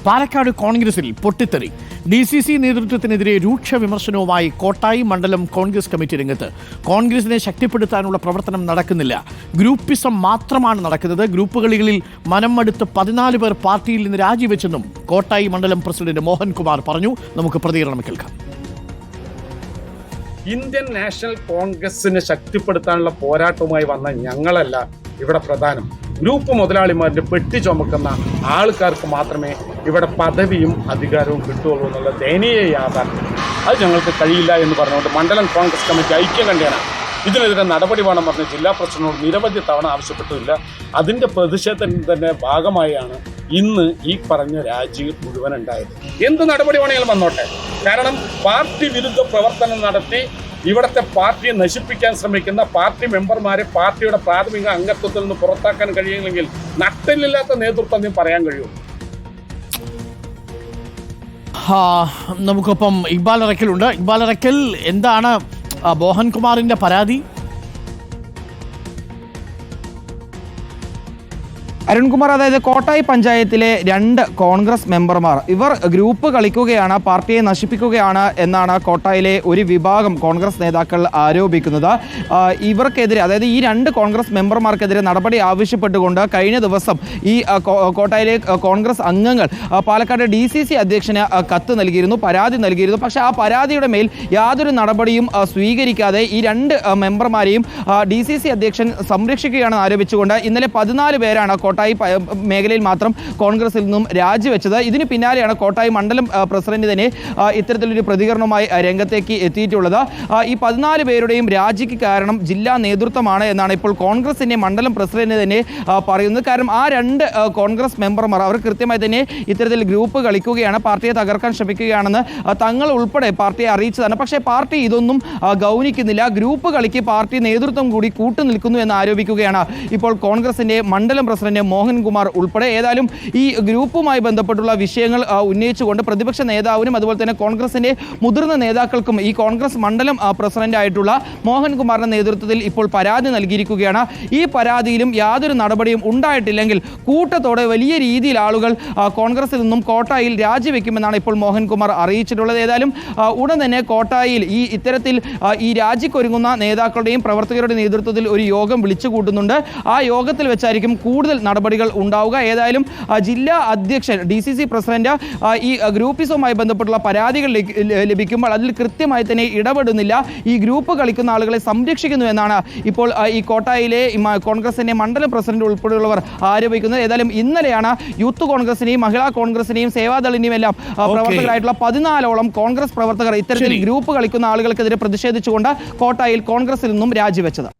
പാലക്കാട് കോൺഗ്രസിൽ പൊട്ടിത്തെറി. DCC നേതൃത്വത്തിനെതിരെ രൂക്ഷ വിമർശനവുമായി കോട്ടായി മണ്ഡലം കോൺഗ്രസ് കമ്മിറ്റി രംഗത്ത്. കോൺഗ്രസിനെ ശക്തിപ്പെടുത്താനുള്ള പ്രവർത്തനം നടക്കുന്നില്ല, ഗ്രൂപ്പിസം മാത്രമാണ് നടക്കുന്നത്. ഗ്രൂപ്പുകളിൽ മനം മടുത്ത് 14 പേർ പാർട്ടിയിൽ നിന്ന് രാജിവെച്ചെന്നും കോട്ടായി മണ്ഡലം പ്രസിഡന്റ് മോഹൻകുമാർ പറഞ്ഞു. നമുക്ക് പ്രതികരണം കേൾക്കാം. ഇന്ത്യൻ നാഷണൽ കോൺഗ്രസിനെ ശക്തിപ്പെടുത്താനുള്ള പോരാട്ടവുമായി വന്ന ഞങ്ങളല്ല ഇവിടെ പ്രധാനം. ഗ്രൂപ്പ് മുതലാളിമാരുടെ പെട്ടി ചുമക്കുന്ന ആൾക്കാർക്ക് മാത്രമേ ഇവിടെ പദവിയും അധികാരവും കിട്ടുകയുള്ളൂ എന്നുള്ള ദയനീയ യാഥാർത്ഥ്യം. അത് ഞങ്ങൾക്ക് കഴിയില്ല എന്ന് പറഞ്ഞുകൊണ്ട് മണ്ഡലം കോൺഗ്രസ് കമ്മിറ്റി ഐക്യകണ്ഠേന ഇതിനെതിരെ നടപടി വേണം പറഞ്ഞ് ജില്ലാ പ്രസിഡന്റിനോട് നിരവധി തവണ ആവശ്യപ്പെട്ടില്ല. അതിൻ്റെ പ്രതിഷേധത്തിൻ്റെ ഭാഗമായാണ് ഇന്ന് ഈ പറഞ്ഞ രാജി മുഴുവൻ ഉണ്ടായത്. എന്ത് നടപടി വേണമെങ്കിലും വന്നോട്ടെ, കാരണം പാർട്ടി വിരുദ്ധ പ്രവർത്തനം നടത്തി ഇവിടുത്തെ പാർട്ടിയെ നശിപ്പിക്കാൻ ശ്രമിക്കുന്ന പാർട്ടി മെമ്പർമാരെ പാർട്ടിയുടെ പ്രാഥമിക അംഗത്വത്തിൽ നിന്ന് പുറത്താക്കാൻ കഴിയുമെങ്കിൽ നട്ടലില്ലാത്ത നേതൃത്വം പറയാൻ കഴിയും. നമുക്കൊപ്പം ഇക്ബാൽ അറക്കലുണ്ട്. ഇക്ബാൽ അറക്കൽ, എന്താണ് മോഹൻകുമാറിന്റെ പരാതി? അരുൺകുമാർ, അതായത് കോട്ടായി പഞ്ചായത്തിലെ 2 കോൺഗ്രസ് മെമ്പർമാർ ഇവർ ഗ്രൂപ്പ് കളിക്കുകയാണ്, പാർട്ടിയെ നശിപ്പിക്കുകയാണ് എന്നാണ് കോട്ടായിലെ ഒരു വിഭാഗം കോൺഗ്രസ് നേതാക്കൾ ആരോപിക്കുന്നത്. ഇവർക്കെതിരെ, അതായത് ഈ 2 കോൺഗ്രസ് മെമ്പർമാർക്കെതിരെ നടപടി ആവശ്യപ്പെട്ടുകൊണ്ട് കഴിഞ്ഞ ദിവസം ഈ കോട്ടായിലെ കോൺഗ്രസ് അംഗങ്ങൾ പാലക്കാട് DCC അധ്യക്ഷന് കത്ത് നൽകിയിരുന്നു, പരാതി നൽകിയിരുന്നു. പക്ഷേ ആ പരാതിയുടെ മേൽ യാതൊരു നടപടിയും സ്വീകരിക്കാതെ ഈ 2 മെമ്പർമാരെയും DCC അധ്യക്ഷൻ സംരക്ഷിക്കുകയാണെന്ന് ആരോപിച്ചുകൊണ്ട് ഇന്നലെ 14 പേരാണ് കോട്ടായി മേഖലയിൽ മാത്രം കോൺഗ്രസിൽ നിന്നും രാജിവെച്ചത്. ഇതിന് പിന്നാലെയാണ് കോട്ടായി മണ്ഡലം പ്രസിഡന്റ് തന്നെ ഇത്തരത്തിലൊരു പ്രതികരണവുമായി രംഗത്തേക്ക് എത്തിയിട്ടുള്ളത്. ഈ 14 പേരുടെയും രാജിക്ക് കാരണം ജില്ലാ നേതൃത്വമാണ് എന്നാണ് ഇപ്പോൾ കോൺഗ്രസിന്റെ മണ്ഡലം പ്രസിഡന്റ് തന്നെ പറയുന്നത്. കാരണം ആ 2 കോൺഗ്രസ് മെമ്പർമാർ അവർ കൃത്യമായി തന്നെ ഇത്തരത്തിൽ ഗ്രൂപ്പ് കളിക്കുകയാണ്, പാർട്ടിയെ തകർക്കാൻ ശ്രമിക്കുകയാണെന്ന് തങ്ങൾ ഉൾപ്പെടെ പാർട്ടിയെ അറിയിച്ചതാണ്. പക്ഷേ പാർട്ടി ഇതൊന്നും ഗൗനിക്കുന്നില്ല. ഗ്രൂപ്പ് കളിക്ക് പാർട്ടി നേതൃത്വം കൂടി കൂട്ടുനിൽക്കുന്നു എന്ന് ആരോപിക്കുകയാണ് ഇപ്പോൾ കോൺഗ്രസിന്റെ മണ്ഡലം പ്രസിഡന്റ് മോഹൻകുമാർ ഉൾപ്പെടെ. ഏതായാലും ഈ ഗ്രൂപ്പുമായി ബന്ധപ്പെട്ടുള്ള വിഷയങ്ങൾ ഉന്നയിച്ചുകൊണ്ട് പ്രതിപക്ഷ നേതാവിനും അതുപോലെ തന്നെ കോൺഗ്രസിന്റെ മുതിർന്ന നേതാക്കൾക്കും ഈ കോൺഗ്രസ് മണ്ഡലം പ്രസിഡന്റ് ആയിട്ടുള്ള മോഹൻകുമാറിന്റെ നേതൃത്വത്തിൽ ഇപ്പോൾ പരാതി നൽകിയിരിക്കുകയാണ്. ഈ പരാതിയിലും യാതൊരു നടപടിയും ഉണ്ടായിട്ടില്ലെങ്കിൽ കൂട്ടത്തോടെ വലിയ രീതിയിൽ ആളുകൾ കോൺഗ്രസിൽ നിന്നും കോട്ടായിൽ രാജിവെക്കുമെന്നാണ് ഇപ്പോൾ മോഹൻകുമാർ അറിയിച്ചിട്ടുള്ളത്. ഏതായാലും ഉടൻ തന്നെ കോട്ടായിൽ ഇത്തരത്തിൽ ഈ രാജിക്കൊരുങ്ങുന്ന നേതാക്കളുടെയും പ്രവർത്തകരുടെ നേതൃത്വത്തിൽ ഒരു യോഗം വിളിച്ചു കൂട്ടുന്നുണ്ട്. ആ യോഗത്തിൽ വെച്ചായിരിക്കും കൂടുതൽ നടപടികൾ ഉണ്ടാവുക. ഏതായാലും ജില്ലാ അധ്യക്ഷൻ DCC പ്രസിഡന്റ് ഈ ഗ്രൂപ്പിസവുമായി ബന്ധപ്പെട്ടുള്ള പരാതികൾ ലഭിക്കുമ്പോൾ അതിൽ കൃത്യമായി തന്നെ ഇടപെടുന്നില്ല, ഈ ഗ്രൂപ്പ് കളിക്കുന്ന ആളുകളെ സംരക്ഷിക്കുന്നു എന്നാണ് ഇപ്പോൾ ഈ കോട്ടായിലെ കോൺഗ്രസിന്റെ മണ്ഡലം പ്രസിഡന്റ് ഉൾപ്പെടെയുള്ളവർ ആരോപിക്കുന്നത്. ഏതായാലും ഇന്നലെയാണ് യൂത്ത് കോൺഗ്രസിനെയും മഹിളാ കോൺഗ്രസിനെയും സേവാദളിനെയും എല്ലാം പ്രവർത്തകരായിട്ടുള്ള 14ഓളം കോൺഗ്രസ് പ്രവർത്തകർ ഇത്തരത്തിൽ ഗ്രൂപ്പ് കളിക്കുന്ന ആളുകൾക്കെതിരെ പ്രതിഷേധിച്ചുകൊണ്ട് കോട്ടായിൽ കോൺഗ്രസിൽ നിന്നും രാജിവെച്ചത്.